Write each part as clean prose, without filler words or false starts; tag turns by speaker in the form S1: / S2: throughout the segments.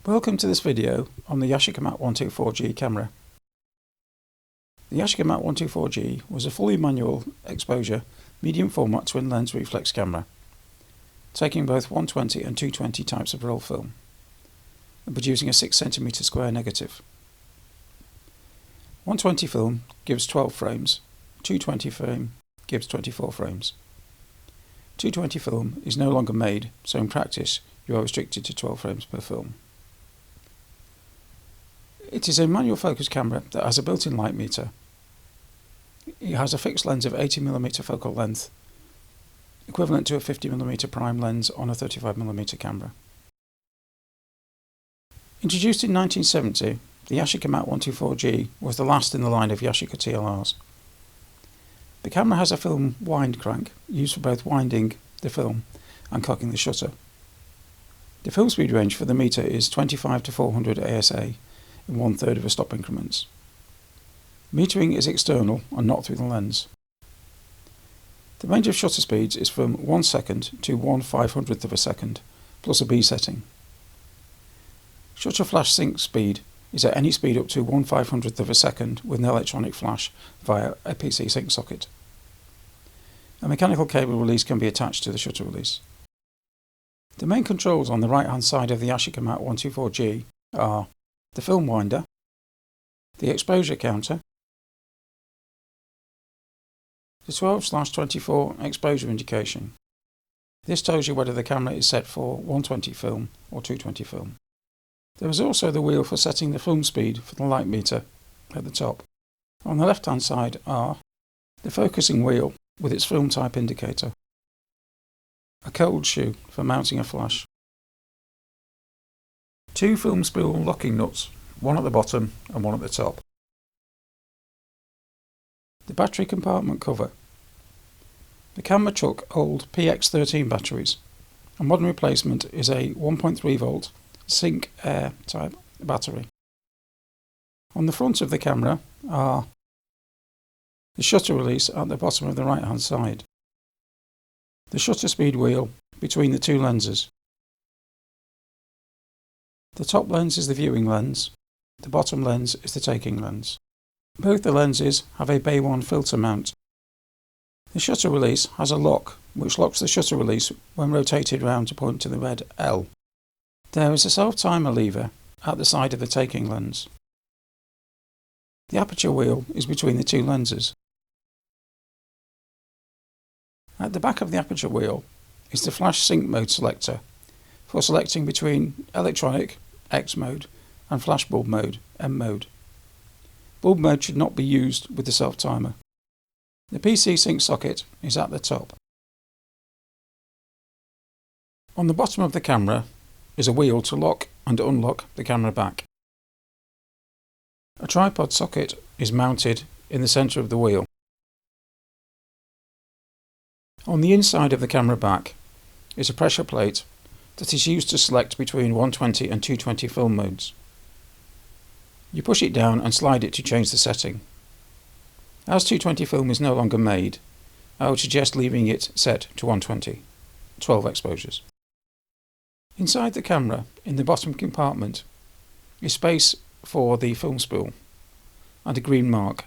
S1: Welcome to this video on the Yashica Mat 124G camera. The Yashica Mat 124G was a fully manual exposure medium format twin lens reflex camera, taking both 120 and 220 types of roll film and producing a 6cm square negative. 120 film gives 12 frames, 220 film gives 24 frames. 220 film is no longer made, so in practice you are restricted to 12 frames per film. It is a manual focus camera that has a built-in light meter. It has a fixed lens of 80mm focal length, equivalent to a 50mm prime lens on a 35mm camera. Introduced in 1970, the Yashica Mat 124G was the last in the line of Yashica TLRs. The camera has a film wind crank, used for both winding the film and cocking the shutter. The film speed range for the meter is 25 to 400 ASA, in 1/3 of a stop increments. Metering is external and not through the lens. The range of shutter speeds is from 1 second to 1/500th of a second, plus a B setting. Shutter flash sync speed is at any speed up to 1/500th of a second with an electronic flash via a PC sync socket. A mechanical cable release can be attached to the shutter release. The main controls on the right hand side of the Yashica Mat 124G are the film winder, the exposure counter, the 12/24 exposure indication. This tells you whether the camera is set for 120 film or 220 film. There is also the wheel for setting the film speed for the light meter at the top. On the left hand side are the focusing wheel with its film type indicator, a cold shoe for mounting a flash, 2 film spool locking nuts, one at the bottom and one at the top. The battery compartment cover. The camera took old PX13 batteries. A modern replacement is a 1.3 volt Sync Air type battery. On the front of the camera are the shutter release at the bottom of the right hand side, the shutter speed wheel between the 2 lenses. The top lens is the viewing lens, the bottom lens is the taking lens. Both the lenses have a Bay 1 filter mount. The shutter release has a lock which locks the shutter release when rotated round to point to the red L. There is a self-timer lever at the side of the taking lens. The aperture wheel is between the 2 lenses. At the back of the aperture wheel is the flash sync mode selector for selecting between electronic X mode and flash bulb mode M mode. Bulb mode should not be used with the self-timer. The PC sync socket is at the top. On the bottom of the camera is a wheel to lock and unlock the camera back. A tripod socket is mounted in the centre of the wheel. On the inside of the camera back is a pressure plate that is used to select between 120 and 220 film modes. You push it down and slide it to change the setting. As 220 film is no longer made, I would suggest leaving it set to 120, 12 exposures. Inside the camera, in the bottom compartment, is space for the film spool and a green mark.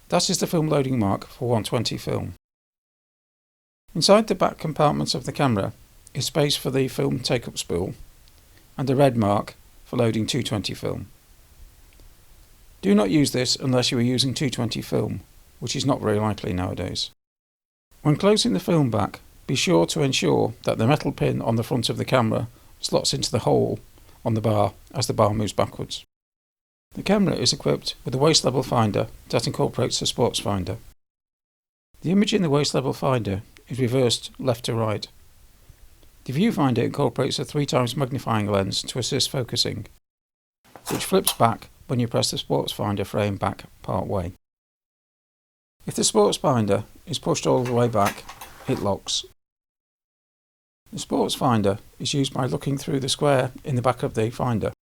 S1: That is the film loading mark for 120 film. Inside the back compartments of the camera is space for the film take-up spool and a red mark for loading 220 film. Do not use this unless you are using 220 film, which is not very likely nowadays. When closing the film back, be sure to ensure that the metal pin on the front of the camera slots into the hole on the bar as the bar moves backwards. The camera is equipped with a waist level finder that incorporates a sports finder. The image in the waist level finder is reversed left to right. The viewfinder incorporates a 3x magnifying lens to assist focusing, which flips back when you press the sports finder frame back part way. If the sports finder is pushed all the way back, it locks. The sports finder is used by looking through the square in the back of the finder.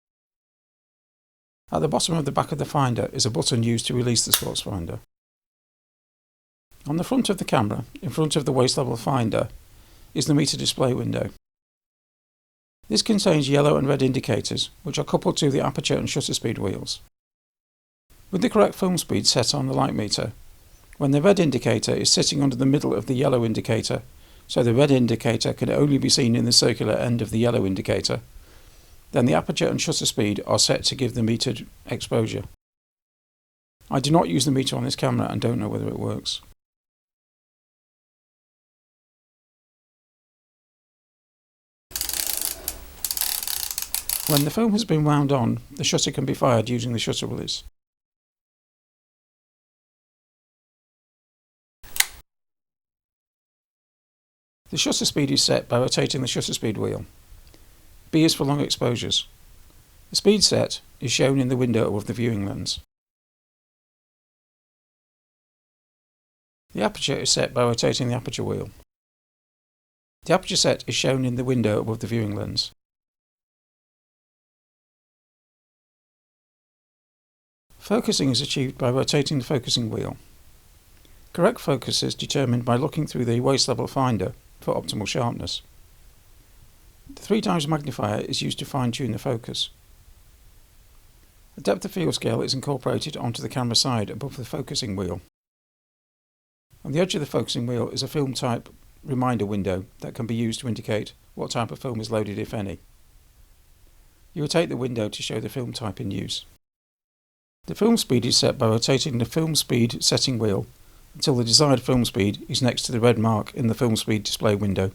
S1: At the bottom of the back of the finder is a button used to release the sports finder. On the front of the camera, in front of the waist level finder, is the meter display window. This contains yellow and red indicators, which are coupled to the aperture and shutter speed wheels. With the correct film speed set on the light meter, when the red indicator is sitting under the middle of the yellow indicator, so the red indicator can only be seen in the circular end of the yellow indicator, then the aperture and shutter speed are set to give the metered exposure. I do not use the meter on this camera and don't know whether it works. When the film has been wound on, the shutter can be fired using the shutter release. The shutter speed is set by rotating the shutter speed wheel. B is for long exposures. The speed set is shown in the window above the viewing lens. The aperture is set by rotating the aperture wheel. The aperture set is shown in the window above the viewing lens. Focusing is achieved by rotating the focusing wheel. Correct focus is determined by looking through the waist level finder for optimal sharpness. The 3x magnifier is used to fine-tune the focus. A depth of field scale is incorporated onto the camera side above the focusing wheel. On the edge of the focusing wheel is a film type reminder window that can be used to indicate what type of film is loaded, if any. You rotate the window to show the film type in use. The film speed is set by rotating the film speed setting wheel until the desired film speed is next to the red mark in the film speed display window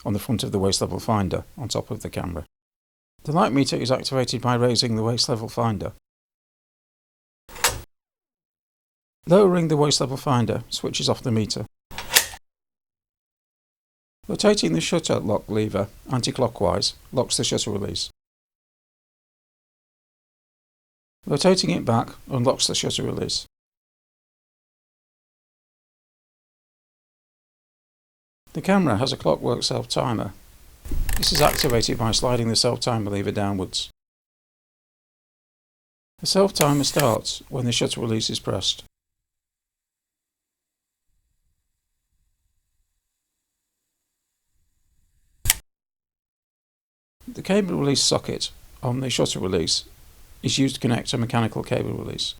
S1: on the front of the waist level finder on top of the camera. The light meter is activated by raising the waist level finder. Lowering the waist level finder switches off the meter. Rotating the shutter lock lever anti-clockwise locks the shutter release. Rotating it back unlocks the shutter release. The camera has a clockwork self-timer. This is activated by sliding the self-timer lever downwards. The self-timer starts when the shutter release is pressed. The cable release socket on the shutter release is used to connect a mechanical cable release.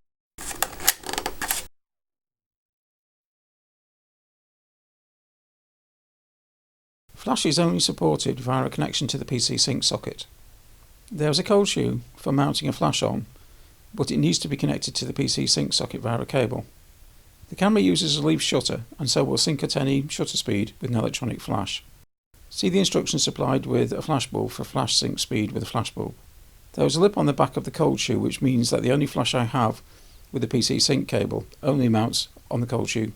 S1: Flash is only supported via a connection to the PC sync socket. There is a cold shoe for mounting a flash on, but it needs to be connected to the PC sync socket via a cable. The camera uses a leaf shutter and so will sync at any shutter speed with an electronic flash. See the instructions supplied with a flash bulb for flash sync speed with a flash bulb. There is a lip on the back of the cold shoe, which means that the only flash I have with the PC sync cable only mounts on the cold shoe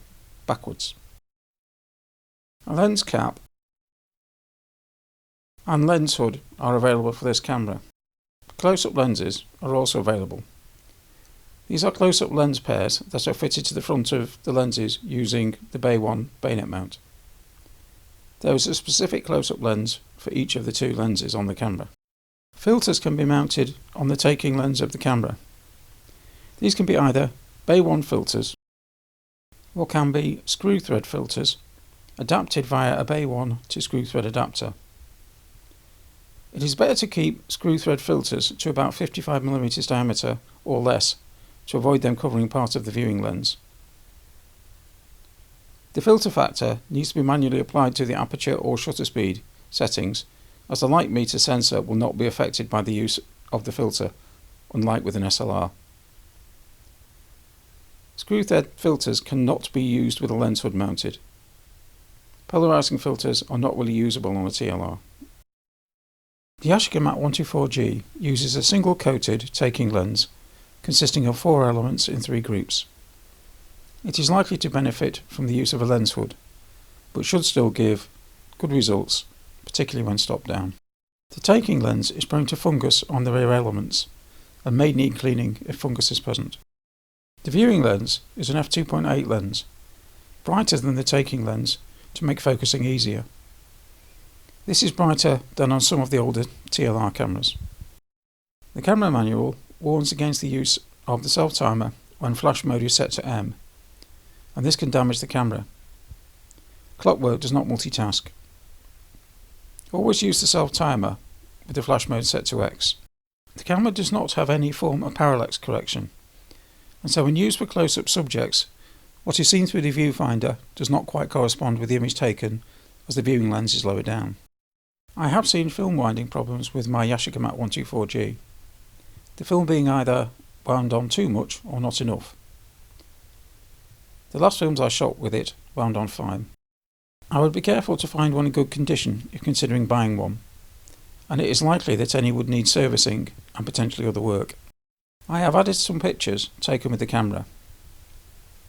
S1: backwards. A lens cap and lens hood are available for this camera. Close-up lenses are also available. These are close-up lens pairs that are fitted to the front of the lenses using the Bay 1 bayonet mount. There is a specific close-up lens for each of the two lenses on the camera. Filters can be mounted on the taking lens of the camera. These can be either Bay 1 filters or can be screw thread filters adapted via a Bay 1 to screw thread adapter. It is better to keep screw thread filters to about 55mm diameter or less to avoid them covering part of the viewing lens. The filter factor needs to be manually applied to the aperture or shutter speed settings, as the light meter sensor will not be affected by the use of the filter, unlike with an SLR. Screw thread filters cannot be used with a lens hood mounted. Polarizing filters are not really usable on a TLR. The Yashica Mat 124G uses a single coated taking lens consisting of 4 elements in 3 groups. It is likely to benefit from the use of a lens hood, but should still give good results, particularly when stopped down. The taking lens is prone to fungus on the rear elements and may need cleaning if fungus is present. The viewing lens is an f2.8 lens, brighter than the taking lens to make focusing easier. This is brighter than on some of the older TLR cameras. The camera manual warns against the use of the self-timer when flash mode is set to M, and this can damage the camera. Clockwork does not multitask. Always use the self-timer with the flash mode set to X. The camera does not have any form of parallax correction, and so when used for close-up subjects, what is seen through the viewfinder does not quite correspond with the image taken as the viewing lens is lower down. I have seen film winding problems with my Yashica Mat 124G, the film being either wound on too much or not enough. The last films I shot with it wound on fine. I would be careful to find one in good condition if considering buying one, and it is likely that any would need servicing and potentially other work. I have added some pictures taken with the camera.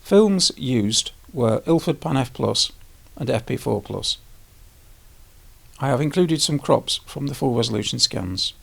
S1: Films used were Ilford Pan F Plus and FP4 Plus. I have included some crops from the full resolution scans.